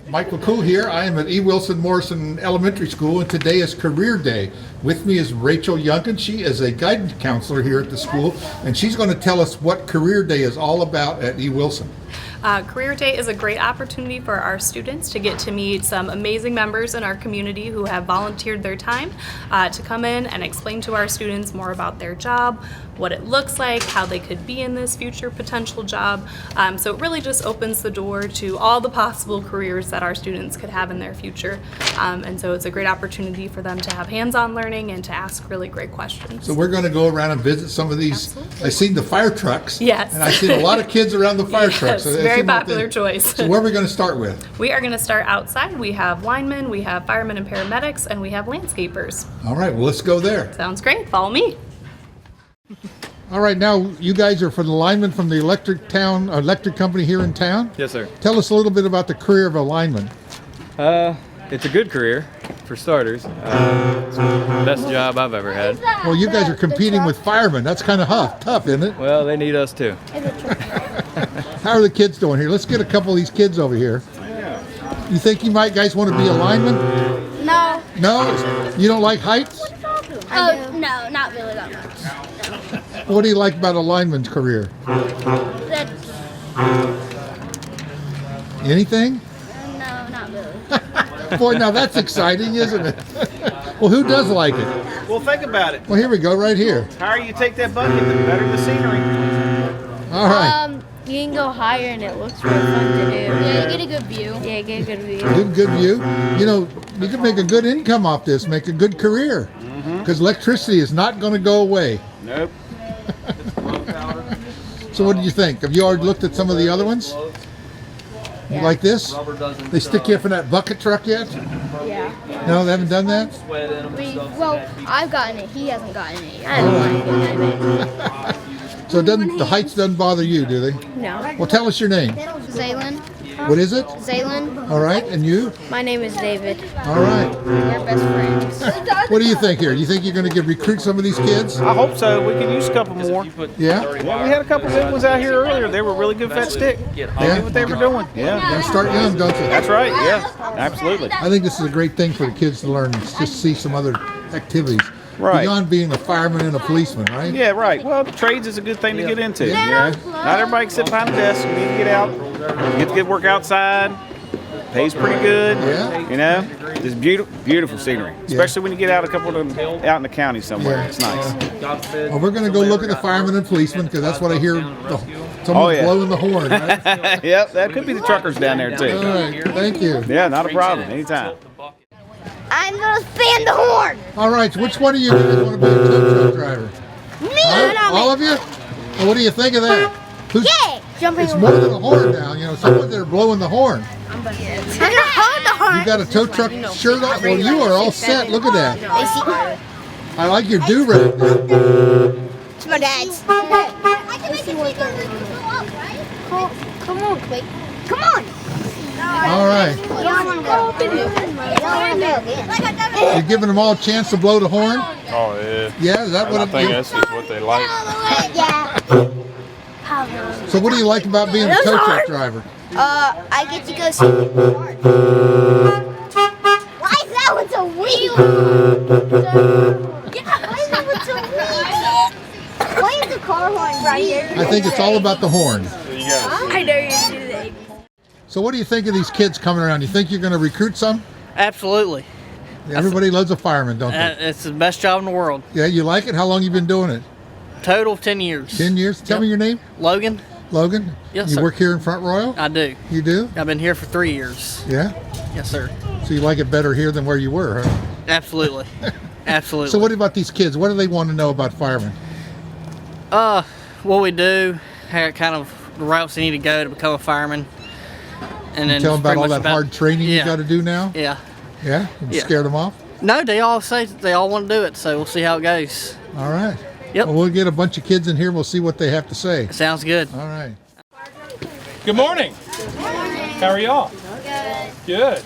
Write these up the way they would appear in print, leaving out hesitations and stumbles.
Michael Cool here. I am at E. Wilson Morrison Elementary School, and today is Career Day. With me is Rachel Youngkin. She is a guidance counselor here at the school, and she's going to tell us what Career Day is all about at E. Wilson. Career Day is a great opportunity for our students to get to meet some amazing members in our community who have volunteered their time to come in and explain to our students more about their job, what it looks like, how they could be in this future potential job. So it really just opens the door to all the possible careers that our students could have in their future. And so it's a great opportunity for them to have hands-on learning and to ask really great questions. So we're going to go around and visit some of these. Absolutely. I've seen the fire trucks. Yes. And I've seen a lot of kids around the fire trucks. So Very popular choice. So where are we going to start with? We are going to start outside. We have linemen, we have firemen and paramedics, and we have landscapers. All right, well, let's go there. Sounds great. Follow me. All right, now you guys are from the linemen from the electric company here in town? Yes, sir. Tell us a little bit about the career of a lineman. It's a good career, for starters. It's the best job I've ever had. Well, you guys are competing with firemen. That's kind of tough, isn't it? Well, they need us too. How are the kids doing here? Let's get a couple of these kids over here. You think you guys want to be a lineman? No. No? You don't like heights? Oh, no, not really that much. What do you like about a lineman's career? Anything? No, not really. Boy, now that's exciting, isn't it? Well, who does like it? Well, think about it. Well, here we go, right here. The higher you take that bucket, the better the scenery. All right. You can go higher and it looks really fun to do. Yeah, you get a good view. Yeah, get a good view. Good view. You know, you can make a good income off this, make a good career. Because electricity is not going to go away. Nope. So what do you think? Have you already looked at some of the other ones? You like this? They stick you up in that bucket truck yet? Yeah. No, they haven't done that? Well, I've gotten it. He hasn't gotten it yet. So the heights doesn't bother you, do they? No. Well, tell us your name. Zaylin. What is it? Zaylin. All right, and you? My name is David. All right. We're best friends. What do you think here? Do you think you're going to recruit some of these kids? I hope so. We can use a couple more. Yeah? Well, we had a couple good ones out here earlier. They were really good fat stick. They knew what they were doing. You Yeah. start young, don't you? That's right. Yeah. Absolutely. I think this is a great thing for the kids to learn, is just see some other activities. Right. Beyond being a fireman and a policeman, right? Yeah, right. Well, trades is a good thing to get into. You know? Not everybody can sit behind the desk. You need to get out. You get to get work outside. Pays pretty good. Yeah. You know, just beautiful scenery. Especially when you get out a couple of them out in the county somewhere. Yeah. It's nice. Well, we're going to go look at the firemen and policemen, because that's what I hear. Someone's blowing the horn, right? Yep, that could be the truckers down there All too. right, thank you. Yeah, not a problem. Anytime. I'm gonna fan the horn. All right, so which one of you guys want to be a tow truck driver? Me. Huh? All of you? Well, what do you think of that? Yay! Jumping. It's more than a horn now, you know, someone there blowing the horn. I'm gonna hold the horn. You got a tow truck shirt on? Well, you are all set. Look at that. I like your do-rag. It's my dad's. I can make it bigger. Go up, right? Come on, quick. Come on. All right. You're giving them all a chance to blow the horn? Oh, yeah. Yeah, is that what I think that's just what they like. Yeah. So what do you like about being a tow truck driver? I get to go see the horn. Why is that one so weird? Yeah, why is that one so weird? Why is the car horn right here? I think it's all about the horn. You got I know you do that. So what do you think of these kids coming around? You think you're going to recruit some? Absolutely. Everybody loves a fireman, don't they? It's the best job in the world. Yeah, you like it? How long you been doing it? Total of 10 years. 10 years? Tell me your name. Logan, Logan? Yes, You sir. work here in Front Royal? I do. You do? I've been here for 3 years. Yeah? Yes, sir. So you like it better here than where you were, huh? Absolutely. Absolutely. So what about these kids? What do they want to know about firemen? What we do, how kind of the routes they need to go to become a fireman. And then Tell them about pretty all much that hard training you yeah. got to do now? Yeah. Yeah? You Yeah. scared them off? No, they all say they all want to do it, so we'll see how it goes. All right. Yep. Well, we'll get a bunch of kids in here. We'll see what they have to say. Sounds good. All right. Good morning. How are y'all? Good.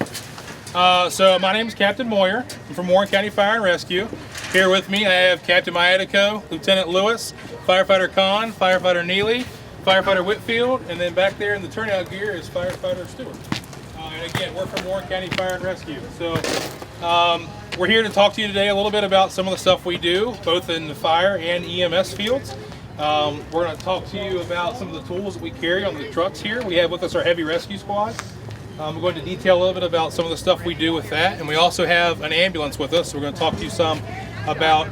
So my name is Captain Moyer. I'm from Warren County Fire and Rescue. Here with me I have Captain Myadico, Lieutenant Lewis, Firefighter Kahn, Firefighter Neely, Firefighter Whitfield, and then back there in the turnout gear is Firefighter Stewart. And again, we're from Warren County Fire and Rescue. So we're here to talk to you today a little bit about some of the stuff we do, both in the fire and EMS fields. We're going to talk to you about some of the tools that we carry on the trucks here. We have with us our heavy rescue squad. We're going to detail a little bit about some of the stuff we do with that. And we also have an ambulance with us. So we're going to talk to you some about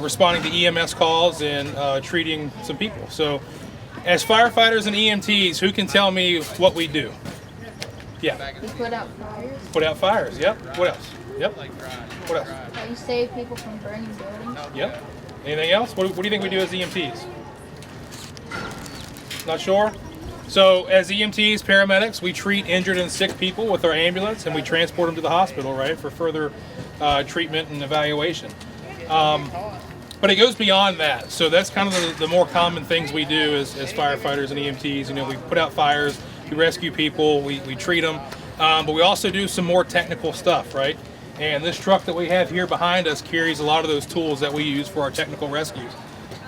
responding to EMS calls and treating some people. So as firefighters and EMTs, who can tell me what we do? Yeah. You put out fires. Put out fires, yep. What else? Yep. What else? You save people from burning buildings. Yep. Anything else? What do you think we do as EMTs? Not sure? So as EMTs, paramedics, we treat injured and sick people with our ambulance and we transport them to the hospital, right, for further treatment and evaluation. But it goes beyond that. So that's kind of the more common things we do as firefighters and EMTs. You know, we put out fires, we rescue people, we treat them, but we also do some more technical stuff, right? And this truck that we have here behind us carries a lot of those tools that we use for our technical rescues.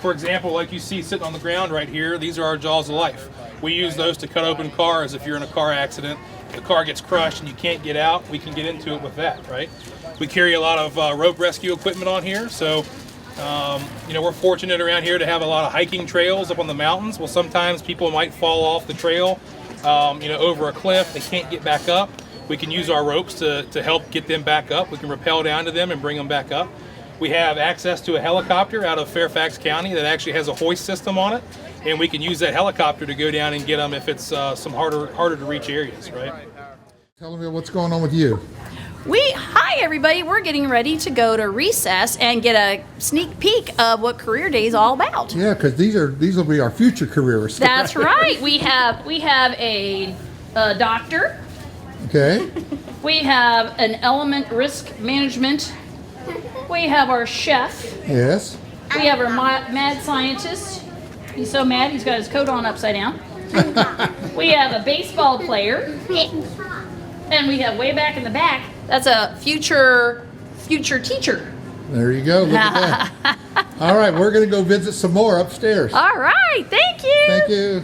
For example, like you see sitting on the ground right here, these are our jaws of life. We use those to cut open cars if you're in a car accident. If the car gets crushed and you can't get out, we can get into it with that, right? We carry a lot of rope rescue equipment on here, so you know, we're fortunate around here to have a lot of hiking trails up on the mountains. Well, sometimes people might fall off the trail, you know, over a cliff. They can't get back up. We can use our ropes to help get them back up. We can rappel down to them and bring them back up. We have access to a helicopter out of Fairfax County that actually has a hoist system on it, and we can use that helicopter to go down and get them if it's some harder to reach areas, right? Tell me what's going on with you. Hi everybody, we're getting ready to go to recess and get a sneak peek of what Career Day is all about. Yeah, because these will be our future careers. That's right. We have a doctor. Okay. We have an element risk management. We have our chef. Yes. We have our mad scientist. He's so mad he's got his coat on upside down. We have a baseball player. And we have way back in the back, that's a future teacher. There you go. Look at that. All right, we're going to go visit some more upstairs. All right, thank you. Thank you.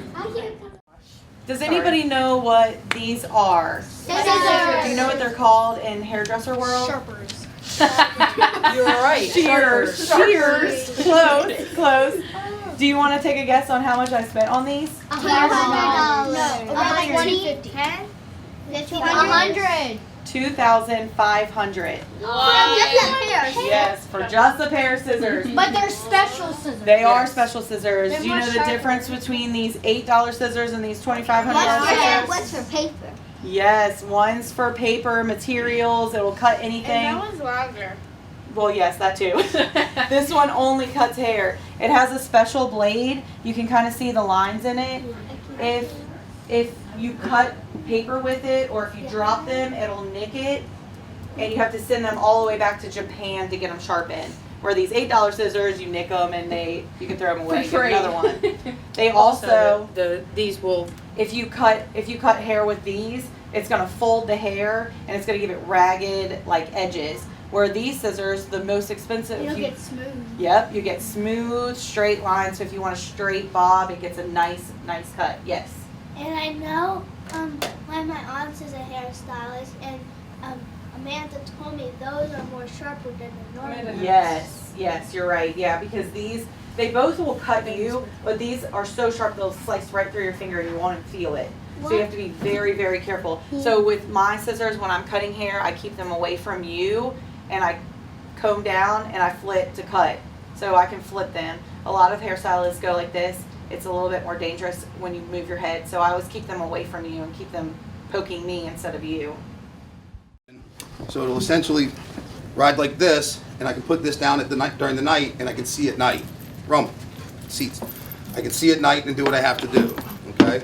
Does anybody know what these are? Scissors. Do you know what they're called in hairdresser world? Sharpers. You're right. Shears. Shears. Close. Do you want to take a guess on how much I spent on these? $100. No, about 20, 10, 100. 2,500. Yes, for just a pair of scissors. But they're special scissors. They are special scissors. Do you know the difference between these $8 scissors and these $2,500 scissors? What's for paper? Yes, one's for paper, materials, it'll cut anything. And that one's longer. Well, yes, that too. This one only cuts hair. It has a special blade. You can kind of see the lines in it. If you cut paper with it or if you drop them, it'll nick it. And you have to send them all the way back to Japan to get them sharpened. Where these $8 scissors, you nick them and you can throw them away and get another one. They also these will. If you cut hair with these, it's gonna fold the hair and it's gonna give it ragged like edges. Where these scissors, the most expensive. You'll get smooth. Yep, you get smooth, straight lines. So if you want a straight bob, it gets a nice cut. Yes. And I know when my aunt is a hairstylist, and Amanda told me those are more sharper than the normal ones. Yes, you're right. Yeah, because they both will cut you, but these are so sharp they'll slice right through your finger and you won't even feel it. So you have to be very, very careful. So with my scissors, when I'm cutting hair, I keep them away from you and I comb down and I flip to cut. So I can flip them. A lot of hairstylists go like this. It's a little bit more dangerous when you move your head. So I always keep them away from you and keep them poking me instead of you. So it'll essentially ride like this, and I can put this down at the night during the night, and I can see at night. Roman, seats. I can see at night and do what I have to do. Okay.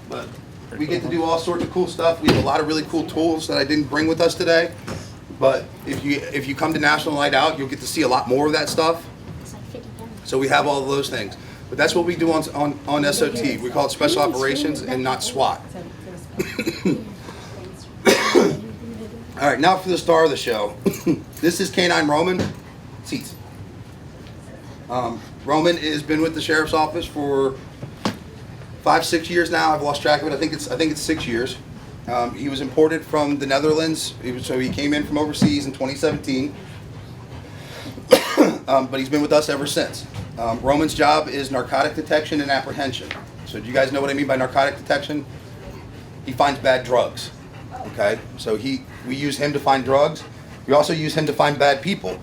But we get to do all sorts of cool stuff. We have a lot of really cool tools that I didn't bring with us today. But if you come to National Night Out, you'll get to see a lot more of that stuff. So we have all of those things. But that's what we do on SOT. We call it Special Operations and not SWAT. All right, now for the star of the show. This is K9 Roman. Seats. Roman has been with the Sheriff's Office for 5, 6 years now. I've lost track of it. I think it's 6 years. He was imported from the Netherlands, so he came in from overseas in 2017. But he's been with us ever since. Roman's job is narcotic detection and apprehension. So do you guys know what I mean by narcotic detection? He finds bad drugs. Okay, so we use him to find drugs. We also use him to find bad people.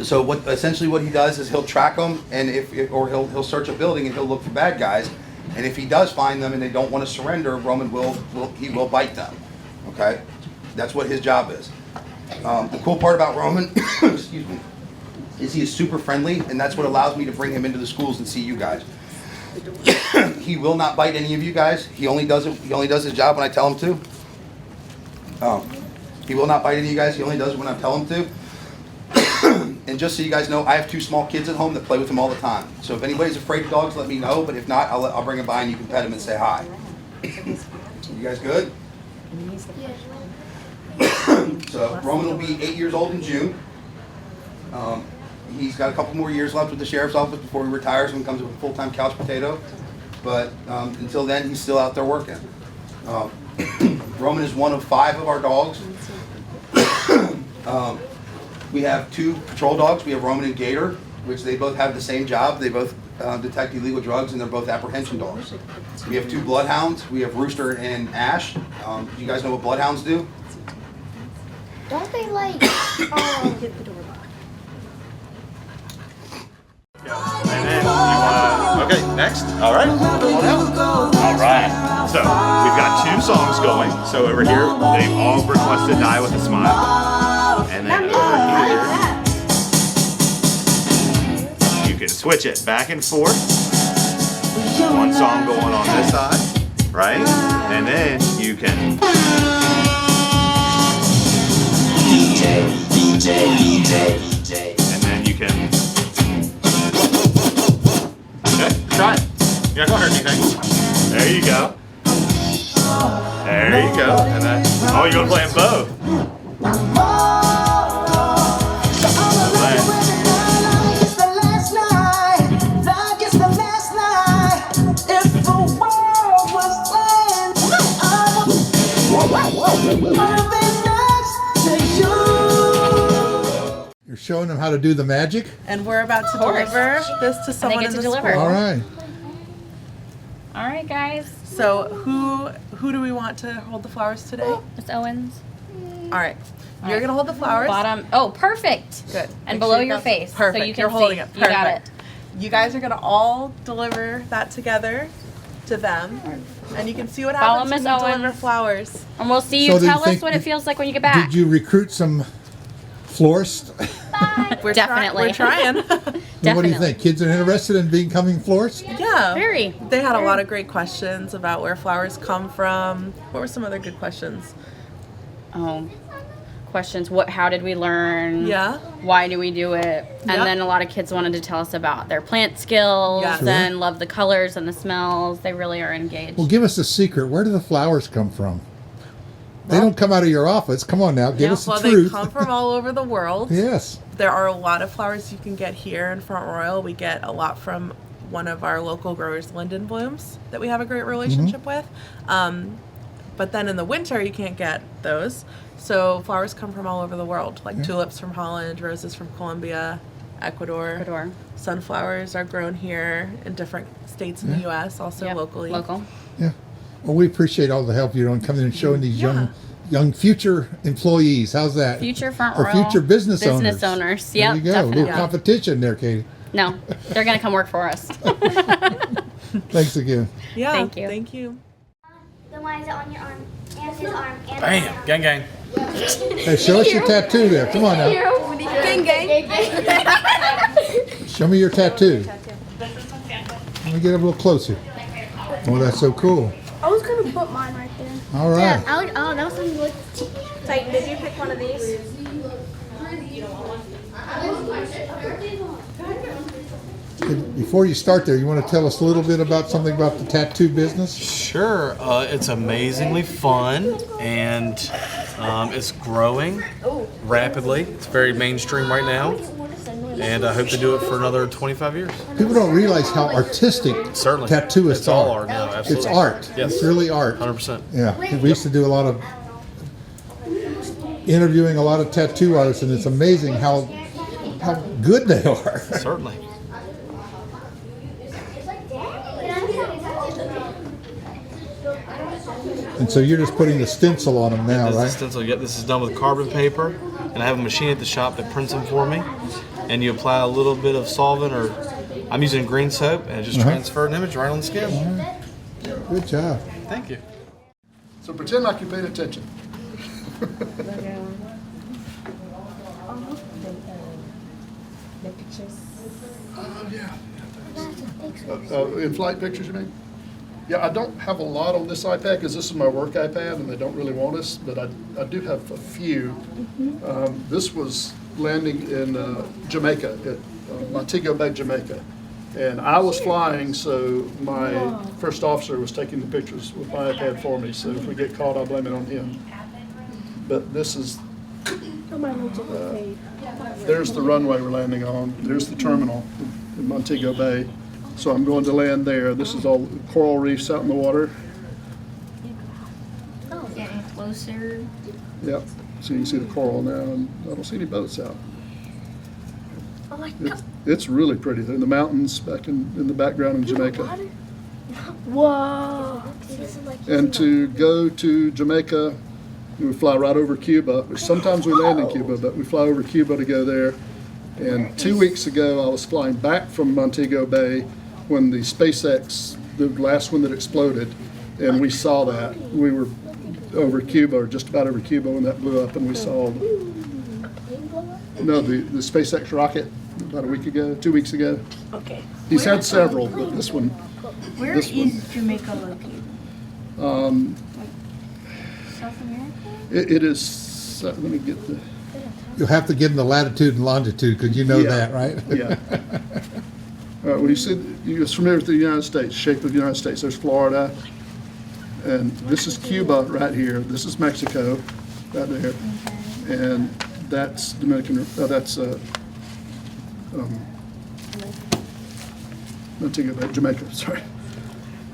So essentially what he does is he'll track them, and he'll search a building and he'll look for bad guys. And if he does find them and they don't want to surrender, Roman will bite them. Okay, that's what his job is. The cool part about Roman, excuse me, is he is super friendly, and that's what allows me to bring him into the schools and see you guys. He will not bite any of you guys. He only does his job when I tell him to. He will not bite any of you guys. He only does it when I tell him to. And just so you guys know, I have 2 small kids at home that play with him all the time. So if anybody's afraid of dogs, let me know. But if not, I'll bring him by and you can pet him and say hi. You guys good? So Roman will be 8 years old in June. He's got a couple more years left with the sheriff's office before he retires and becomes a full-time couch potato. But until then, he's still out there working. Roman is one of 5 of our dogs. We have 2 patrol dogs. We have Roman and Gator, which they both have the same job. They both detect illegal drugs, and they're both apprehension dogs. We have 2 bloodhounds. We have Rooster and Ash. Do you guys know what bloodhounds do? Don't they like? Hit the door. And then you want to, okay, next. All right. All right. So we've got 2 songs going. So over here, they've all requested Die With a Smile. And then over here, you can switch it back and forth. 1 song going on this side, right? And then you can DJ. And then you can, okay, try it. You're not gonna hurt anything. There you go. There you go. And then, oh, you're gonna play them both. You're showing them how to do the magic? And we're about to deliver this to someone in the school. All right. All right, guys. So who do we want to hold the flowers today? It's Owens. All right. You're going to hold the flowers. Bottom. Oh, perfect. Good. And Make below sure your got- face. Perfect. So you can You're holding see. it. You got Perfect. it. You guys are going to all deliver that together to them. And you can see what Follow happens when Miss you deliver Owens. flowers. And we'll see you. So do you Tell us think- what it feels like when you get back. Did you recruit some florists? Definitely. We're trying. What do you think? Kids are interested in becoming florists? Yeah. Very. They had a lot of great questions about where flowers come from. What were some other good questions? Oh, questions. How did we learn? Yeah. Why do we do it? And Yep. then a lot of kids wanted to tell us about their plant skills Yeah. Sure. and love the colors and the smells. They really are engaged. Well, give us a secret. Where do the flowers come from? They don't come out of your office. Come on now, give us the Well, truth. they come from all over the world. Yes. There are a lot of flowers you can get here in Front Royal. We get a lot from one of our local growers, Linden Blooms, that we have a great relationship with. But then in the winter, you can't get those. So flowers come from all over the world, like tulips from Holland, roses from Colombia, Ecuador. Sunflowers are grown here in different states in the U.S., also locally. Local. Yeah. Well, we appreciate all the help you're doing coming and showing these young future employees. How's that? Future Front Or Royal. future business owners. Business owners. There Yep, you go. definitely. A little competition there, Katie. No, they're going to come work for us. Thanks again. Yeah. Thank you. Thank you. Then why is it on your arm and his arm and Bam, gang, gang. Hey, show us your tattoo there. Come on now. Gang gang. Show me your tattoo. Let me get a little closer. Oh, that's so cool. I was gonna put mine right there. All right. Yeah, oh, that was something like. Titan, did you pick one of these? Before you start there, you want to tell us a little bit about something about the tattoo business? Sure. It's amazingly fun, and it's growing rapidly. It's very mainstream right now. and I hope to do it for another 25 years. People don't realize how artistic Certainly. tattooists It's all are. art now, absolutely. It's art. Yes. It's really art. 100%. Yeah, we used to do a lot of interviewing a lot of tattoo artists, and it's amazing how good they are. Certainly. And so you're just putting the stencil on them now, This is right? stencil. Yep, this is done with carbon paper, and I have a machine at the shop that prints them for me. And you apply a little bit of solvent, or I'm using green soap, and just transfer an image right on the skin. Good job. Thank you. So pretend like you paid attention. In-flight pictures, you mean? Yeah, I don't have a lot on this iPad because this is my work iPad and they don't really want us, but I do have a few. This was landing in Jamaica, at Montego Bay, Jamaica. And I was flying, so my first officer was taking the pictures with my iPad for me. So if we get caught, I'll blame it on him. But this is, there's the runway we're landing on. There's the terminal in Montego Bay. So I'm going to land there. This is all coral reefs out in the water. Oh, getting closer. Yep. So you can see the coral now, and I don't see any boats out. Oh my God. It's really pretty. They're in the mountains back in the background in Jamaica. Whoa. And to go to Jamaica, we fly right over Cuba, which sometimes we land in Cuba, but we fly over Cuba to go there. And 2 weeks ago, I was flying back from Montego Bay when the SpaceX, the last one that exploded, and we saw that. We were over Cuba, or just about over Cuba, when that blew up, and we saw the SpaceX rocket about a week ago, 2 weeks ago. Okay. He's had several, but this one. Where this is one, Jamaica located? South America? it is. Let me get the. You'll have to give them the latitude and longitude because you know that, right? Yeah. Well, you see, you're familiar with the United States, shape of the United States. there's Florida, and this is Cuba right here. This is Mexico, right there, and that's Dominican. That's Montego Bay, Jamaica. Sorry,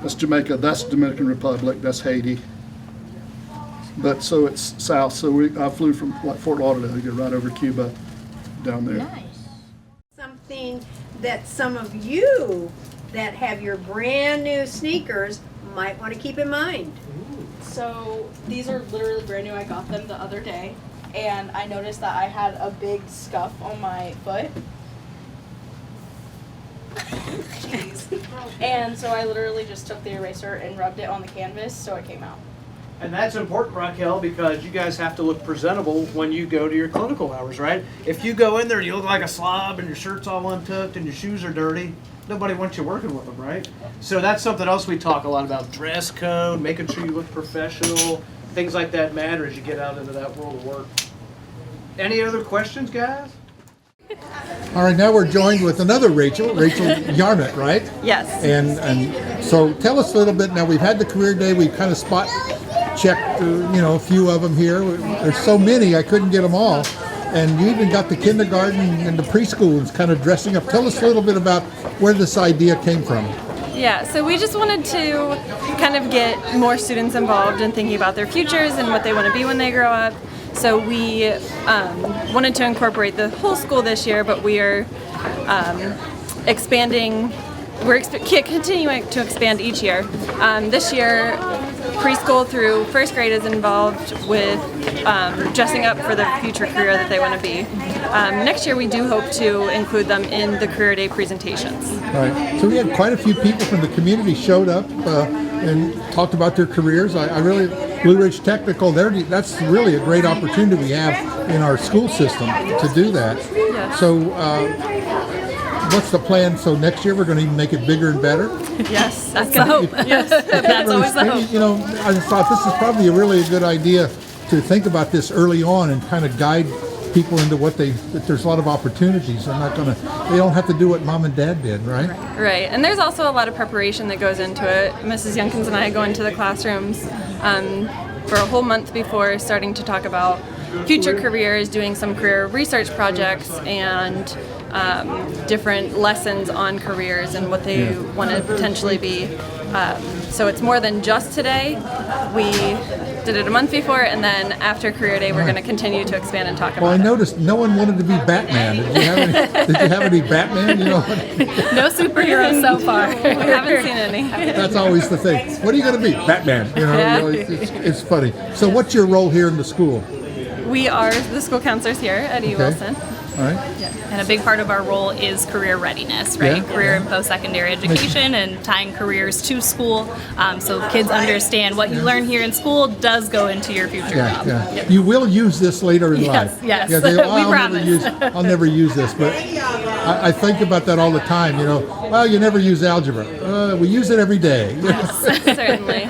that's Jamaica. That's Dominican Republic. That's Haiti. But so it's south. So I flew from like Fort Lauderdale to get right over Cuba, down there. Nice. Something that some of you that have your brand new sneakers might want to keep in mind. So these are literally brand new. I got them the other day, and I noticed that I had a big scuff on my foot. Jeez. And so I literally just took the eraser and rubbed it on the canvas so it came out. And that's important, Raquel, because you guys have to look presentable when you go to your clinical hours, right? If you go in there and you look like a slob and your shirt's all untucked and your shoes are dirty, nobody wants you working with them, right? So that's something else we talk a lot about. Dress code, making sure you look professional, things like that matter as you get out into that world of work. Any other questions, guys? All right, now we're joined with another Rachel Yarnett, right? Yes. And so tell us a little bit. Now we've had the career day. We've kind of spot checked, a few of them here. There's so many, I couldn't get them all. And you even got the kindergarten and the preschools kind of dressing up. Tell us a little bit about where this idea came from. Yeah, so we just wanted to kind of get more students involved in thinking about their futures and what they want to be when they grow up. So we wanted to incorporate the whole school this year, but we are expanding. We're continuing to expand each year. This year, preschool through first grade is involved with dressing up for the future career that they want to be. Next year, we do hope to include them in the career day presentations. Right. So we had quite a few people from the community showed up and talked about their careers. I really, Blue Ridge Technical, that's really a great opportunity we have in our school system to do that. Yeah. So what's the plan? So next year we're going to even make it bigger and better? Yes, that's the hope. Yes, that's always the hope. I just thought this is probably a good idea to think about this early on and kind of guide people into that there's a lot of opportunities. They don't have to do what mom and dad did, right? Right, and there's also a lot of preparation that goes into it. Mrs. Youngkins and I go into the classrooms for a whole month before starting to talk about future careers, doing some career research projects, and different lessons on careers and what they want to potentially be. So it's more than just today. We did it a month before, and then after Career Day, we're going to continue to expand and talk Well, I about it. noticed no one wanted to be Batman. Did you have any Batman? You know, No superheroes so far. We haven't seen any. that's always the thing. What are you going to be? Batman. You know, it's funny. So what's your role here in the school? We are the school counselors here at E. Wilson. All right. And a big part of our role is career readiness, right? Yeah. Career and post-secondary education and tying careers to school, so kids understand what you learn here in school does go into your future job. Yeah. You will use this later in life. Yes. Yeah, We I'll promise. I'll never use this, but I think about that all the time. You know, well, you never use algebra. We use it every day. Certainly.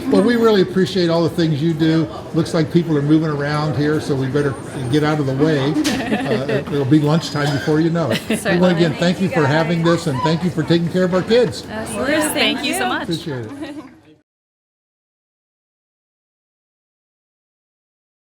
Well, we really appreciate all the things you do. Looks like people are moving around here, so we better get out of the way. It'll be lunchtime before you know it. Certainly. Well, again, thank you for having this, and thank you for taking care of our kids. Absolutely. Thank you so much. Appreciate it.